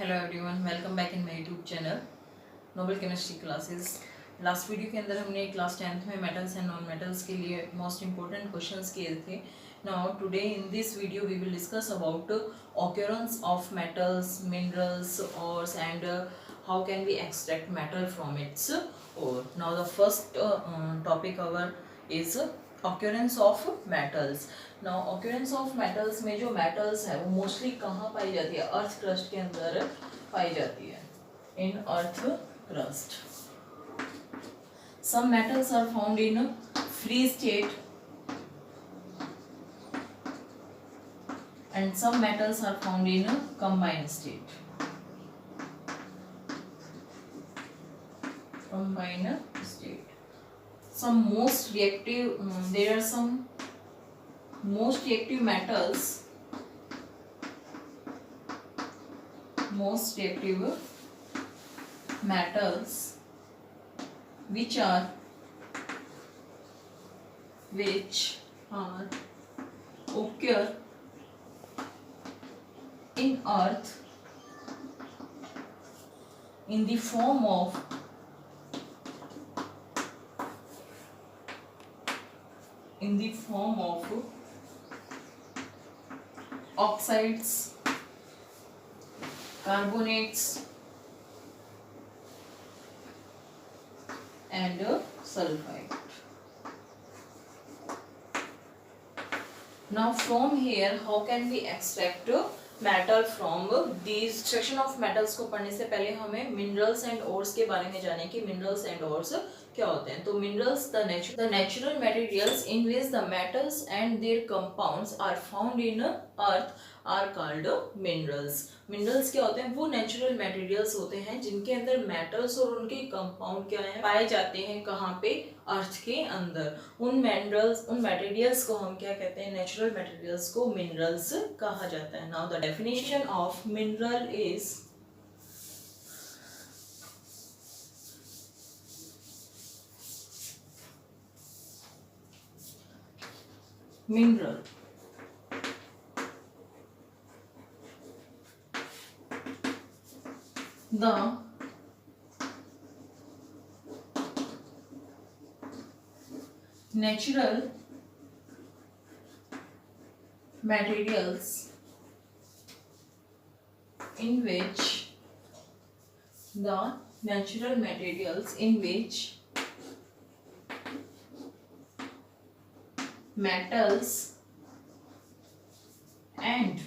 Hello everyone, welcome back in my YouTube channel Noble chemistry classes. Last video के अंदर हमने class 10th में metals and non metals के लिए most important questions किए थे। Now today in this video we will discuss about occurrence of metals, minerals ores and how can we extract metal from its ore. Now the first topic our is occurrence of metals. Now occurrence of metals में जो metals है वो mostly कहाँ पाई जाती है? Earth crust के अंदर पाई जाती है, in earth crust. Some metals are found in free state and some metals are found in combined state. Combined state. Some most reactive, there are some most reactive metals, most reactive metals which are occur in earth in the form of oxides, carbonates and sulfide. Now from here how can we extract metal from these? section of metals को पढ़ने से पहले हमें minerals and ores के बारे में जाने कि minerals and ores क्या होते हैं. तो minerals the natural materials in which the metals and their compounds are found in earth are called minerals. minerals क्या होते हैं? वो natural materials होते हैं जिनके अंदर metals और उनके compound क्या है पाए जाते हैं. कहाँ पे? अर्थ के अंदर. उन materials को हम क्या कहते हैं? natural materials को minerals कहा जाता है. Now the definition of mineral is mineral the natural materials in which metals and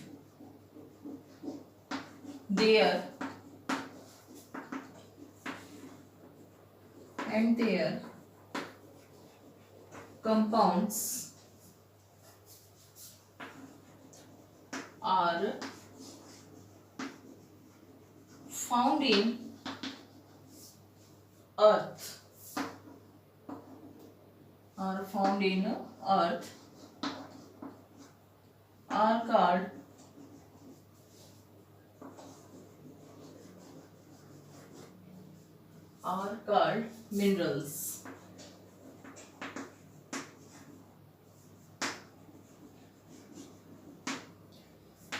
their compounds are found in earth are called minerals.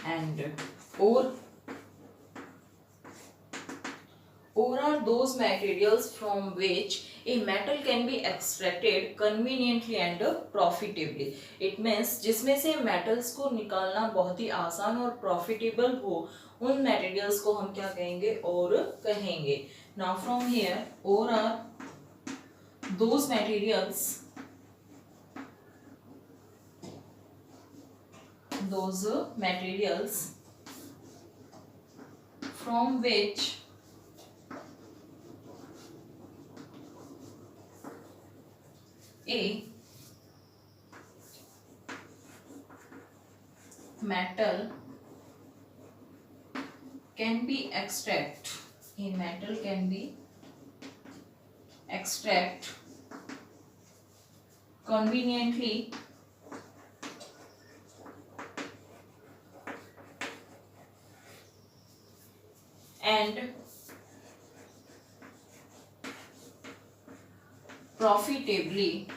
And ore are those materials from which a metal can be extracted conveniently and profitably. It means जिसमें से metals को निकालना बहुत ही आसान और profitable हो, उन materials को हम क्या कहेंगे? ore कहेंगे. Now from here ore are those materials from which a metal can be extract conveniently and profitably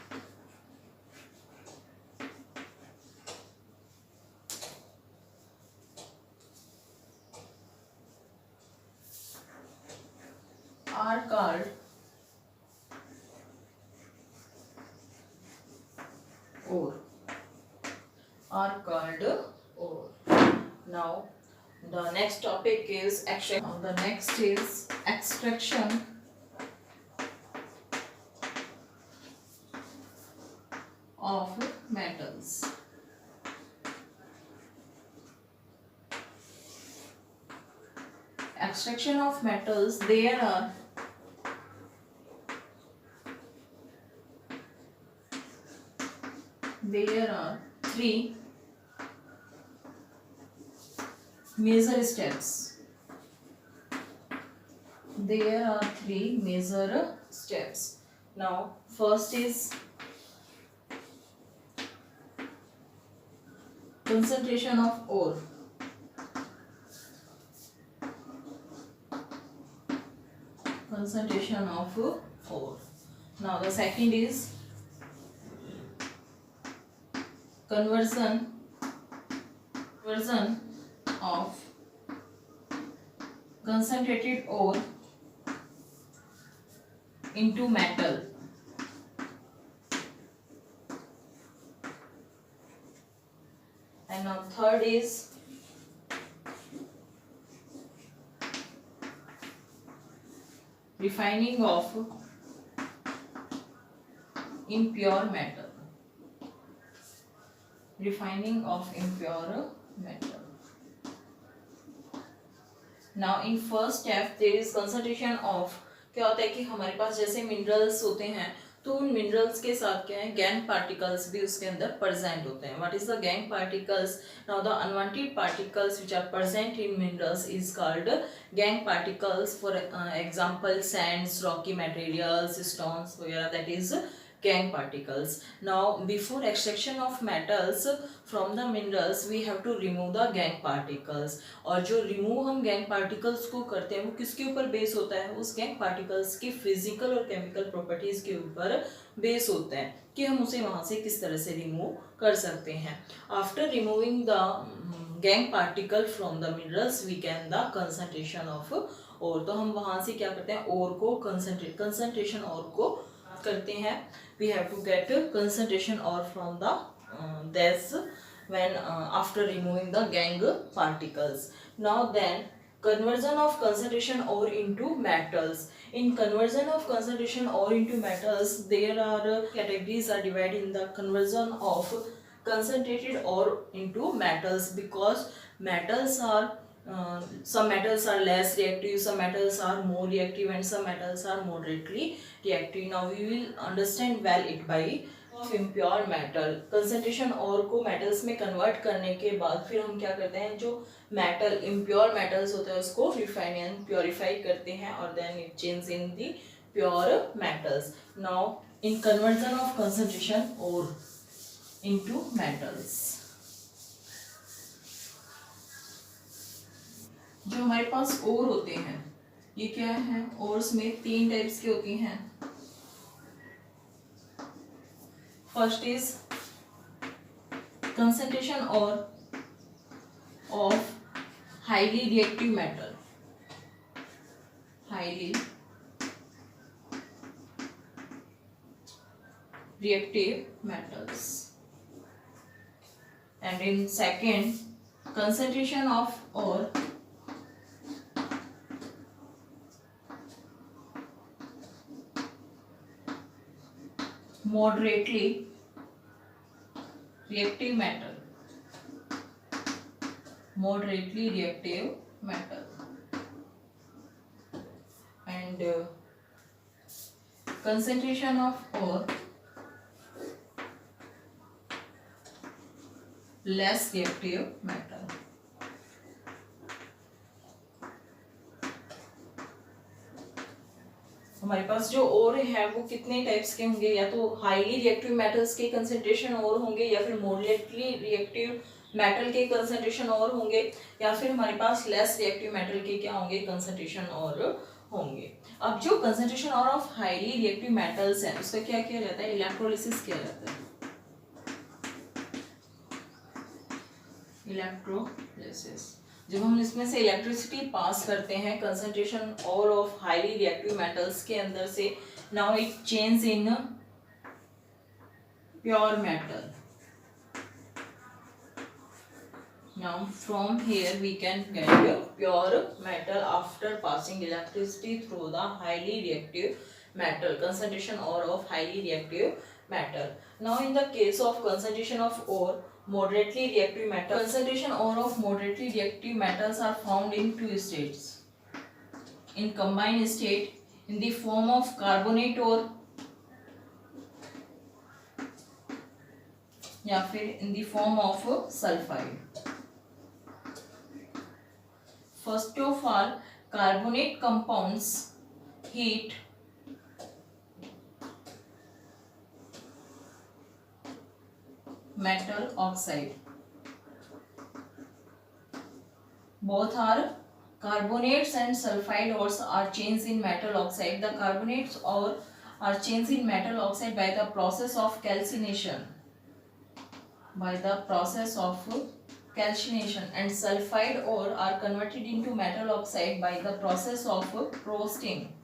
are called ore. Now the next topic is extraction. The next is extraction of metals. Extraction of metals, there are three major steps. Now first is concentration of ore. Now the second is conversion of concentrated ore into metal. And now third is refining of impure metal. Now in first step there is concentration of, क्या होता है कि हमारे पास जैसे minerals होते हैं तो उन मिनरल्स के साथ क्या है, गैंग पार्टिकल्स भी उसके अंदर प्रेजेंट होते हैं. What is the gangue particles? Now the unwanted particles which are present in minerals is called gangue particles. For example sands, rocky materials, stones वगैरह, that is gang particles. Now before extraction of metals from the minerals we have to remove the gang particles. और जो remove हम gang particles को करते हैं वो किसके ऊपर बेस होता है? उस gang particles की physical और chemical properties के ऊपर बेस होता है कि हम उसे वहाँ से किस तरह से remove कर सकते हैं. After removing the gang particle from the minerals we can the concentration of ore. तो हम वहाँ से क्या करते हैं, ore को concentration ore को करते हैं. We have to get concentration ore from the this when after removing the gang particles. Now then conversion of concentration ore into metals. In conversion of concentration ore into metals there are categories are divided in the conversion of concentrated ore into metals, because metals are some metals are less reactive, some metals are more reactive, and some metals are moderately reactive. Now we will understand well it by of impure metal. concentration ore को metals में convert करने के बाद फिर हम क्या करते हैं, जो metal impure metals होते हैं उसको refine and purify करते हैं और then it change in the pure metals. Now in conversion of concentration ore into metals, जो हमारे पास ओर होते हैं ये क्या है, ओर्स में तीन टाइप्स की होती हैं. फर्स्ट इज कंसंट्रेशन और of highly reactive metal. Highly reactive metals. And in second concentration of और moderately reactive metal. And concentration of ore less reactive metal. हमारे पास जो ओर है वो कितने टाइप्स के होंगे, या तो हाईली रिएक्टिव मेटल्स के कंसंट्रेशन और होंगे, या फिर मॉडरेटली रिएक्टिव मेटल के कंसंट्रेशन और होंगे, या फिर हमारे पास लेस रिएक्टिव मेटल के क्या होंगे, कंसंट्रेशन और होंगे. अब जो कंसंट्रेशन और ऑफ हाईली रिएक्टिव मेटल्स हैं उसका क्या किया जाता है, इलेक्ट्रोलिसिस किया जाता है. इलेक्ट्रोलिसिस. जब हम इसमें से इलेक्ट्रिसिटी पास करते हैं कंसंट्रेशन और ऑफ हाईली रिएक्टिव मेटल्स के अंदर से, now it change in pure metal. Now from here we can get pure metal after passing electricity through the highly reactive metal, concentration ore of highly reactive metal. Now in the case of concentration of ore, moderately reactive metal, concentration ore of moderately reactive metals are found in two states. In combined state, in the form of carbonate ore या फिर in the form of sulfide. First of all, carbonate compounds heat metal oxide. Both are carbonates and sulfide ores are changed in metal oxide. The carbonates ore are changed in metal oxide by the process of calcination. By the process of calcination, and sulfide ore are converted into metal oxide by the process of roasting.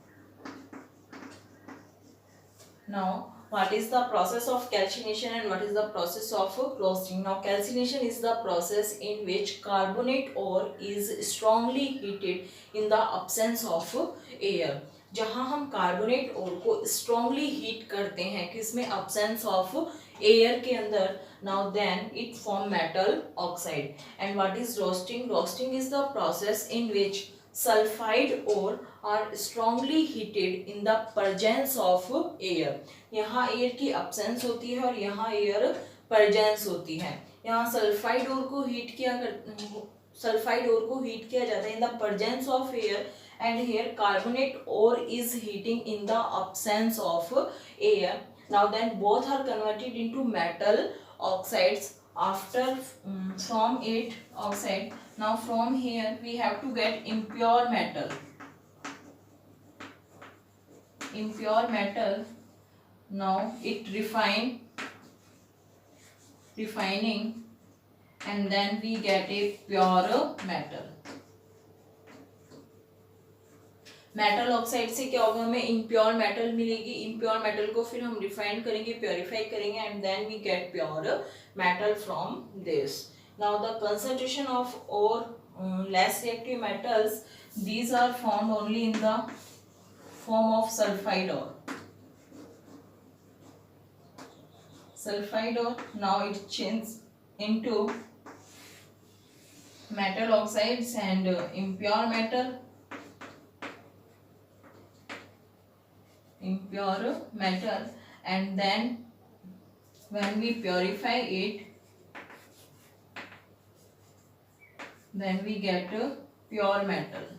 Now, what is the process of calcination and what is the process of roasting? Now, calcination is the process in which carbonate ore is strongly heated in the absence of air. जहाँ हम carbonate ओर को strongly heat करते हैं किसमें, absence of air के अंदर. Now then it form metal oxide. And what is roasting? Roasting is the process in which sulfide ore are strongly heated in the presence of air. यहाँ air की absence होती है और यहाँ air presence होती है. यहाँ सल्फाइड ओर को हीट किया जाता है in the presence of air, and here carbonate ore is heating in the absence of air. Now then both are converted into metal oxides after from it oxide. Now from here we have to get impure metal. Impure metal. Now it refining, and then we get a pure metal. Metal oxide से क्या होगा, हमें impure metal मिलेगी. Impure metal को फिर हम refine करेंगे, purify करेंगे, and then we get pure metal from this. Now the concentration of ore less reactive metals, these are found only in the form of sulphide ore. Sulfide ore, now it changes into metal oxides and impure metal. And then when we purify it, then we get pure metal.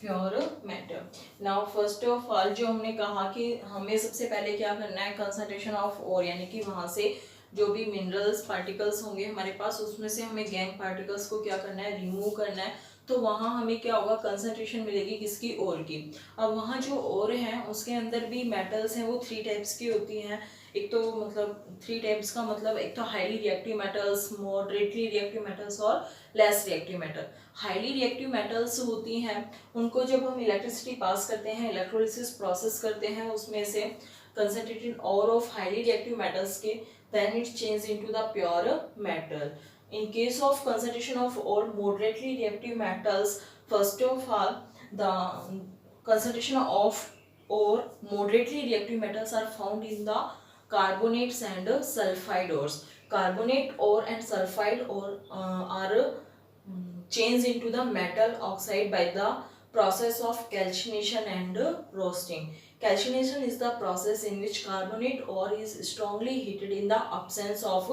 Pure metal. Now first of all जो हमने कहा कि हमें सबसे पहले क्या करना है, कंसंट्रेशन ऑफ ओर, यानी कि वहाँ से जो भी मिनरल्स पार्टिकल्स होंगे हमारे पास उसमें से हमें गैंग पार्टिकल्स को क्या करना है, रिमूव करना है. तो वहाँ हमें क्या होगा, कंसंट्रेशन मिलेगी किसकी, ओर की. अब वहाँ जो ओर है उसके अंदर भी मेटल्स हैं, वो 3 टाइप्स की होती हैं. एक तो मतलब 3 टाइप्स का मतलब एक तो highly reactive metals, moderately reactive metals और less reactive metal. Highly reactive metals होती हैं उनको जब हम इलेक्ट्रिसिटी पास करते हैं, इलेक्ट्रोलिसिस प्रोसेस करते हैं, उसमें से कंसंट्रेटेड और ऑफ हाईली रिएक्टिव मेटल्स के, then it change into the pure metal. In case of concentration of all moderately reactive metals, first of all, the concentration of or moderately reactive metals are found in the carbonates and sulfide ores. Carbonate ore and sulfide ore are changed into the metal oxide by the process of calcination and roasting. Calcination is the process in which carbonate ore is strongly heated in the absence of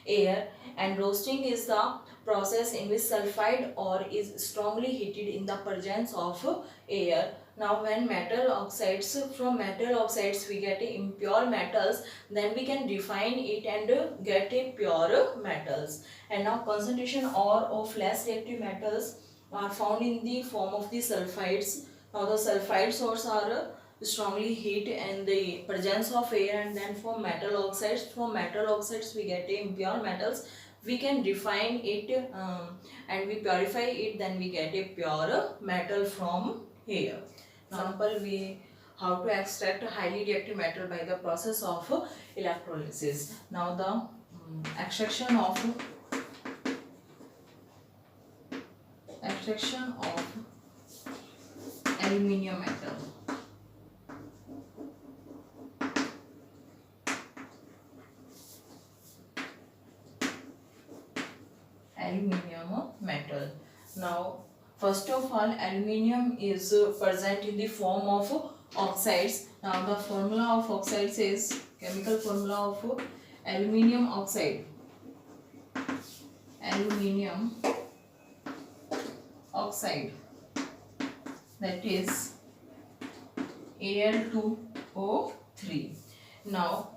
air, and roasting is the process in which sulfide ore is strongly heated in the presence of air. Now when metal oxides, from metal oxides we get impure metals, then we can refine it and get a pure metals. And now concentration ore of less reactive metals are found in the form of the sulfides. Now the sulfide ores are strongly heat in the presence of air, and then from metal oxides we get impure metals. we can refine it and we purify it, then we get a pure metal from here. Example, we how to extract a highly reactive metal by the process of electrolysis. Now the extraction of aluminium metal. Now first of all, aluminium is present in the form of oxides. Now the formula of oxides is, chemical formula of aluminium oxide. Aluminium oxide, that is Al2O3. Now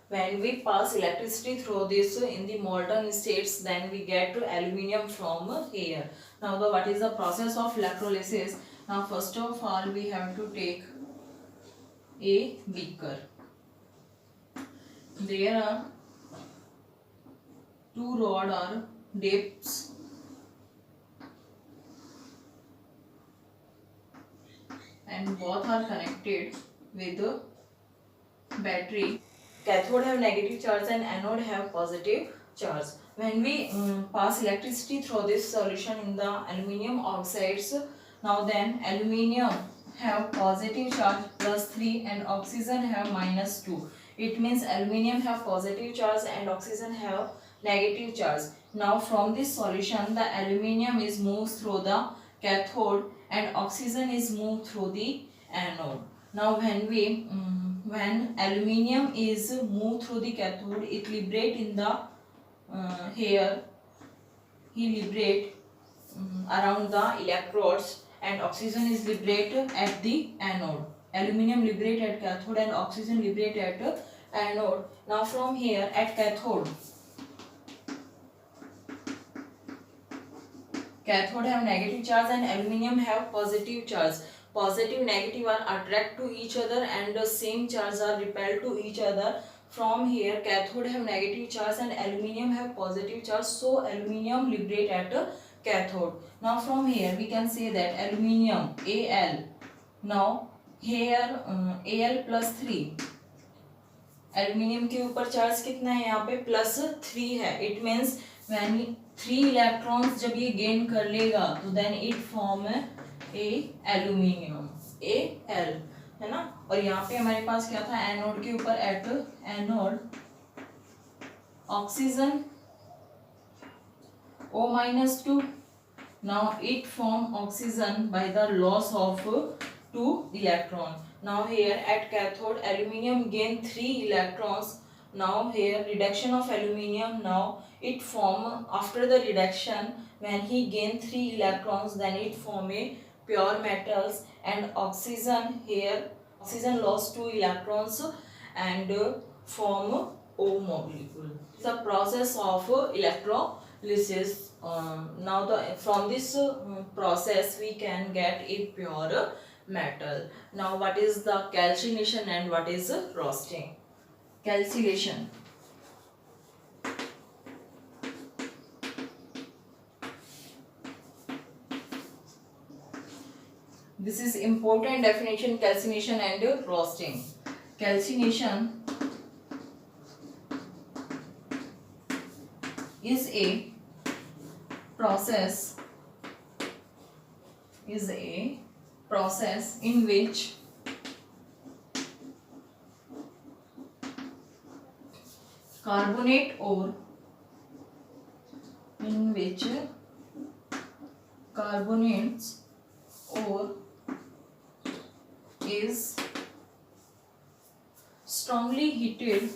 when we pass electricity through this in the molten states, then we get aluminium from here. Now what is the process of electrolysis? Now first of all, we have to take a beaker. There are two rods or dips and both are connected with a battery. Cathode have negative charge and anode have positive charge. When we pass electricity through this solution in the aluminium oxides, now then aluminium have positive charge +3 and oxygen have -2. It means aluminium have positive charge and oxygen have negative charge. Now from this solution, the aluminium is moved through the cathode and oxygen is moved through the anode. Now when aluminium is moved through the cathode, it liberate in the here he liberate around the electrodes, and oxygen is liberated at the anode. Aluminium liberate at cathode and oxygen liberate at anode. Now from here at cathode have negative charge and aluminium have positive charge. Positive, negative are attract to each other and the same charge are repelled to each other. From here cathode have negative charge and aluminium have positive charge, so aluminium liberate at cathode. Now from here we can say that aluminium Al. Now here Al+3, aluminium के ऊपर charge कितना है यहाँ पे +3 है. It means when 3 electrons जब ये gain कर लेगा तो then it form a aluminium Al, है ना. और यहाँ पे हमारे पास क्या था, एनोड के ऊपर at anode oxygen O-2. Now it form oxygen by the loss of 2 electron. Now here at cathode aluminium gain 3 electrons. Now here reduction of aluminium. Now it form, after the reduction when he gain 3 electrons, then it form a pure metals, and oxygen here oxygen lost 2 electrons and form O molecule. The process of electrolysis. Now from this process we can get a pure metal. Now what is the calcination and what is roasting? Calcination. This is important definition, calcination and roasting. Calcination is a process in which carbonate ore is strongly heated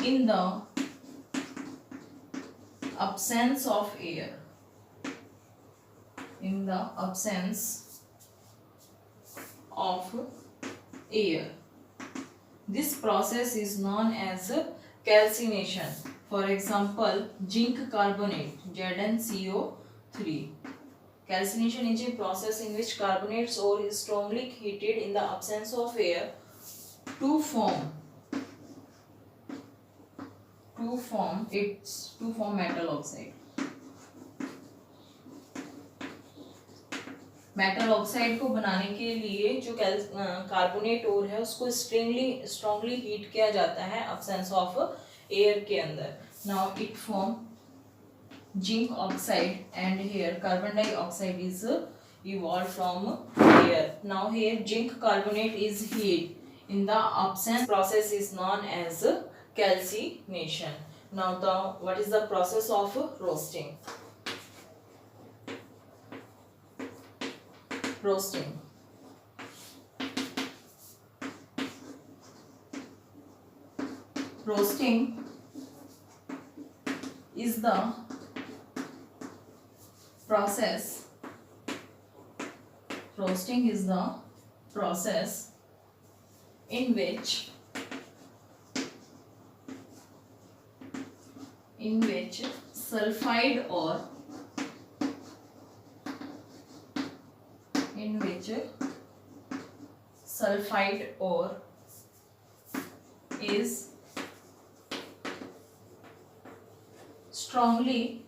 in the absence of air. This process is known as calcination. For example, zinc carbonate, ZnCO3. Calcination is a process in which carbonates ore is strongly heated in the absence of air to form metal oxide. Metal oxide को बनाने के लिए जो carbonate ओर है उसको strongly heat किया जाता है absence ऑफ एयर के अंदर. Now it form zinc oxide and here carbon dioxide is evolved from air. Now here zinc carbonate is heat. In the absence process is known as calcination. Now what is the process of roasting? Roasting is the process in which sulfide ore is strongly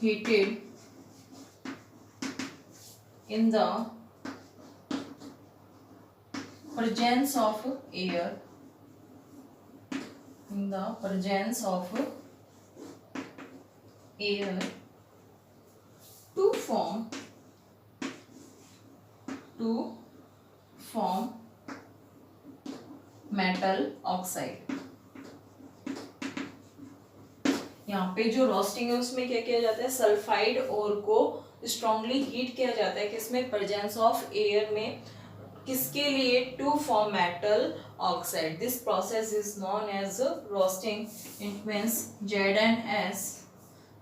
heated in the presence of air to form metal oxide. यहाँ पे जो roasting है उसमें क्या किया जाता है, sulphide ओर को स्ट्रांगली हीट किया जाता है किसमें, प्रेजेंस ऑफ एयर में. किसके लिए, to form metal oxide. This process is known as roasting. It means Z&S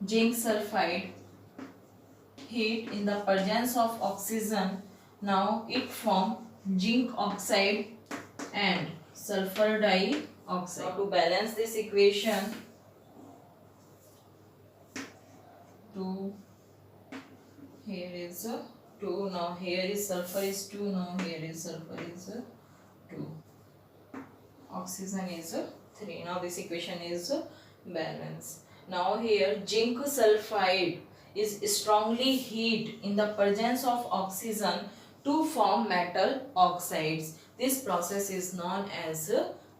zinc sulphide heat in the presence of oxygen. Now it form zinc oxide and sulfur dioxide. Now to balance this equation, here is 2, now here is sulfur is 2, now here is sulfur is 2, oxygen is 3. Now this equation is balanced. Now here zinc sulfide is strongly heat in the presence of oxygen to form metal oxides. This process is known as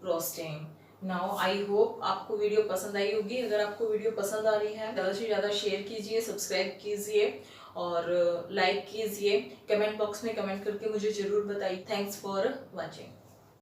roasting. Now I hope आपको video पसंद आई होगी. अगर आपको video पसंद आ रही है ज़्यादा से ज़्यादा शेयर कीजिए, सब्सक्राइब कीजिए और लाइक कीजिए. कमेंट बॉक्स में कमेंट करके मुझे ज़रूर बताइए. Thanks for watching.